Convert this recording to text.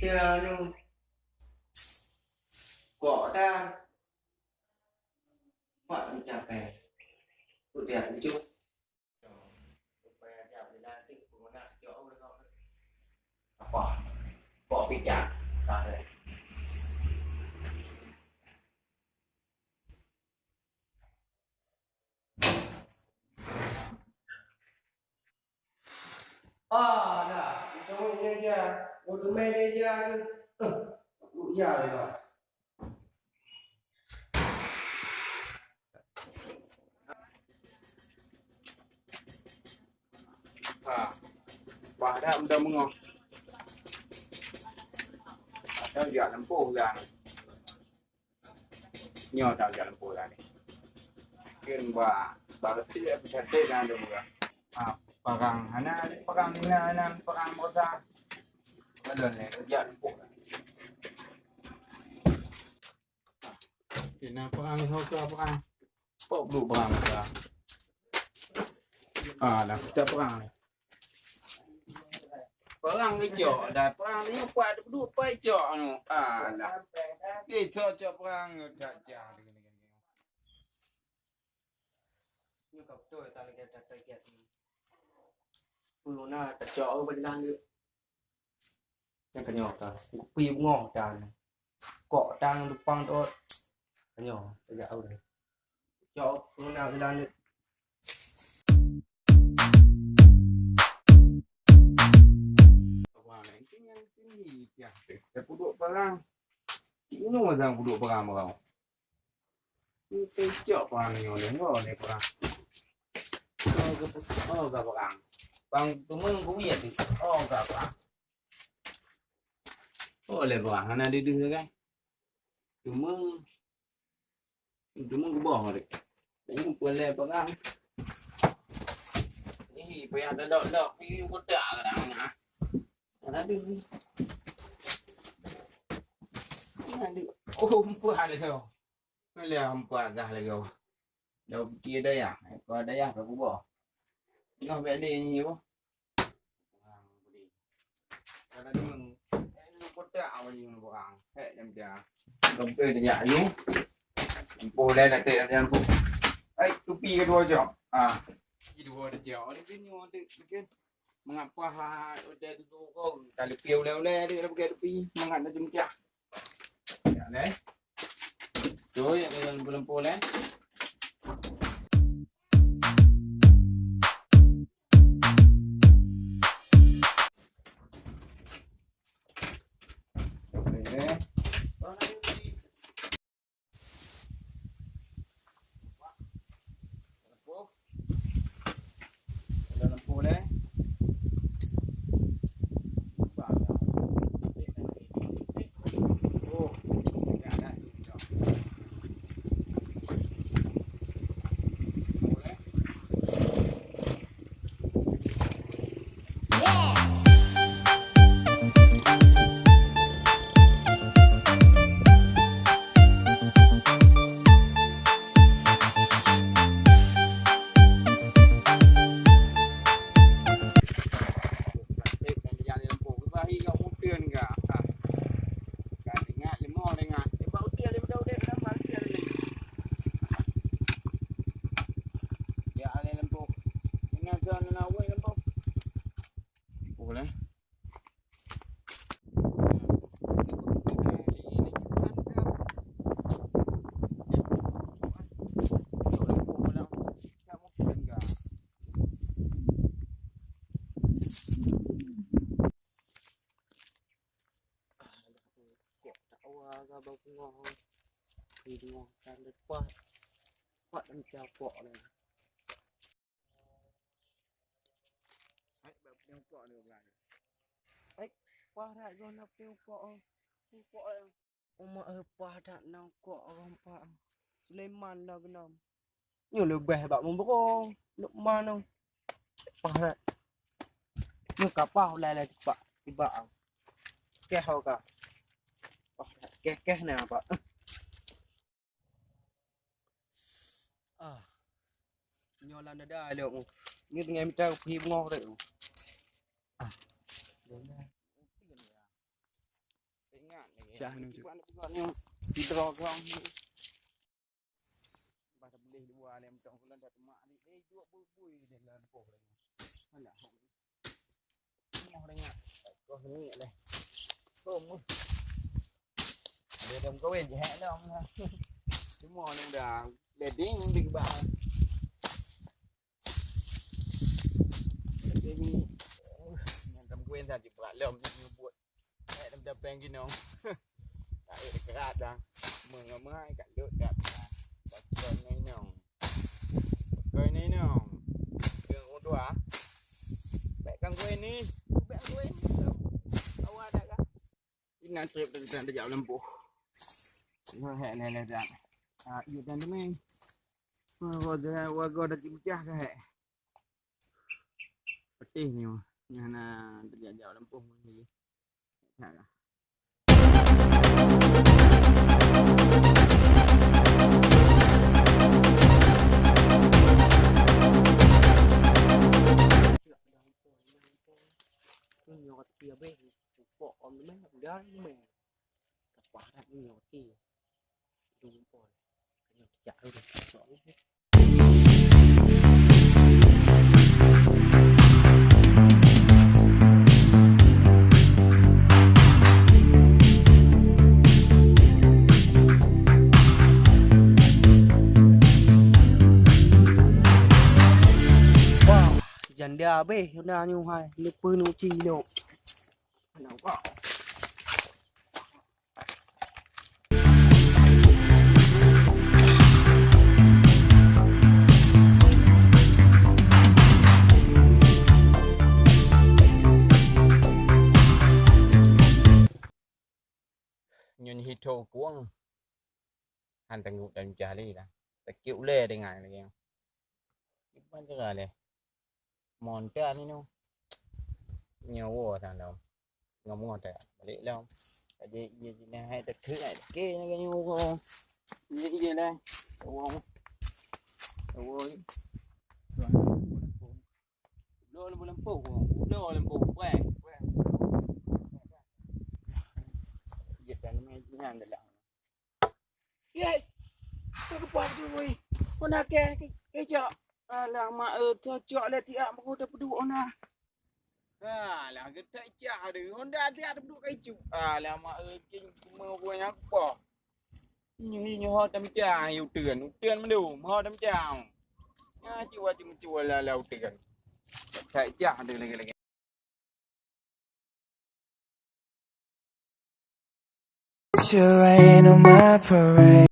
Dia anu kok dah pak mencapai udah lucu supaya dia dilantik pengguna jauh dengan apa kok pijak ada dah cowoknya dia udah main dia ya lah Pak dah udah mengok. Ada dia lempuh lah. Nyo dah dia lempuh lah ni. Mungkin berarti dia bisa tekan tu juga. Perang perang motor. Ada ni dia lempuh. Kena perang hoka perang. Apa perlu perang motor? Dah kita perang ni. Perang hijau dah perang ni buat duduk apa hijau anu. Lah. Kita perang tak jah dengan. Ni kau tu tak lagi tak ni. Puluna tak jauh belah ni. Yang kenyok ta. Pi ngong dan. Kok tang lupang tu. Kenyok tak jauh dah. Jauh puluna belah ni. Ini dia. Dia puduk perang. Ini orang puduk perang orang. Ini pecok perang ni oleh perang. Oh, ke perang. Bang tu mung kuat ni. Oh, ke perang. Oleh perang ana dia kan. Cuma kubah dia. Ini boleh perang. Ni payah dak pi kodak kadang nah. Ada ni. Oh, empat lagi. Boleh empat dah lagi. Dah fikir dah ya. Kau ada ya kau buat. Nak beli ni apa? Kalau ni lu kotak awal ni orang. Jam dia. Komputer dia you. Boleh nak tak dia pun. Tupi kedua jam. Kedua ada jam. Ni ada kan. Mengapa udah tu kau kalau piau leh dia pakai tupi semangat nak jemcah. Ya leh. Tu yang dengan belum leh. Abang ngong di ngong kan kuat macam pok ni. Bab yang pok ni orang. Kuat dah go nak pok. Pok yang umat apa dak nak kok orang pak. Sulaiman dah genam. Ni lebih bab membro. Lukman tu. Pah. Ni kapal lai cepat tiba. Keh ka. Keh ni apa? Nyolan dah ada lu. Ni tengah minta pergi bengok tu. Pecah ni tu. Hidro kau ni. Pada boleh luar lem tong kulan dah mak ni. Jual bui dia lah poh dah. Alah. Ni orangnya. Kau ni leh. Kau dia kau je hak dah. Semua ni dah bedding di bawah. Jadi yang tam kuen tadi pula lom ni buat. Tam dah peng gini nong. Tak ada kerat dah. Mengamai kat lut kat. Kau ni nong. Kau ni nong. Yang kedua. Baik kang kuen ni. Baik kuen. Awak dah kan. Ini trip dari jauh lembu. Leh dah. Iya dan ni. Warga dah pecah ke hek. Petih ni mah. Yang nak terjajak lempuh ni. Taklah. Nyot kia be. Pok om ni dah ni. Kapah dah nyot kia. Dumpol. Kena pecah tu. Soalnya janda be dah nyu hai lupa nu chi lo nào có Nhìn hito cuốn hành tầng ngục đầm trà đi đã tại kiểu lê đây ngày này kìa bán cái này mòn cái này nó nhiều quá thằng đâu ngầm ngon trời lấy đâu tại vì này hay đặt thứ này kia nó cái nhiều không gì đây đúng không ôi đô làm phụ quẹ dịch này nó nhanh được lắm ye tôi có bao nhiêu rồi con nào cái chợ là mà cho chợ là thì mà cô ta đủ na là cái tay chả được Honda thì ada đủ cái chụp là mà kinh mơ của nhá bỏ như họ đâm chà hiểu tiền mới đủ họ đâm chà nha chùa là lèo tiền tay chả được này You ain't on my parade.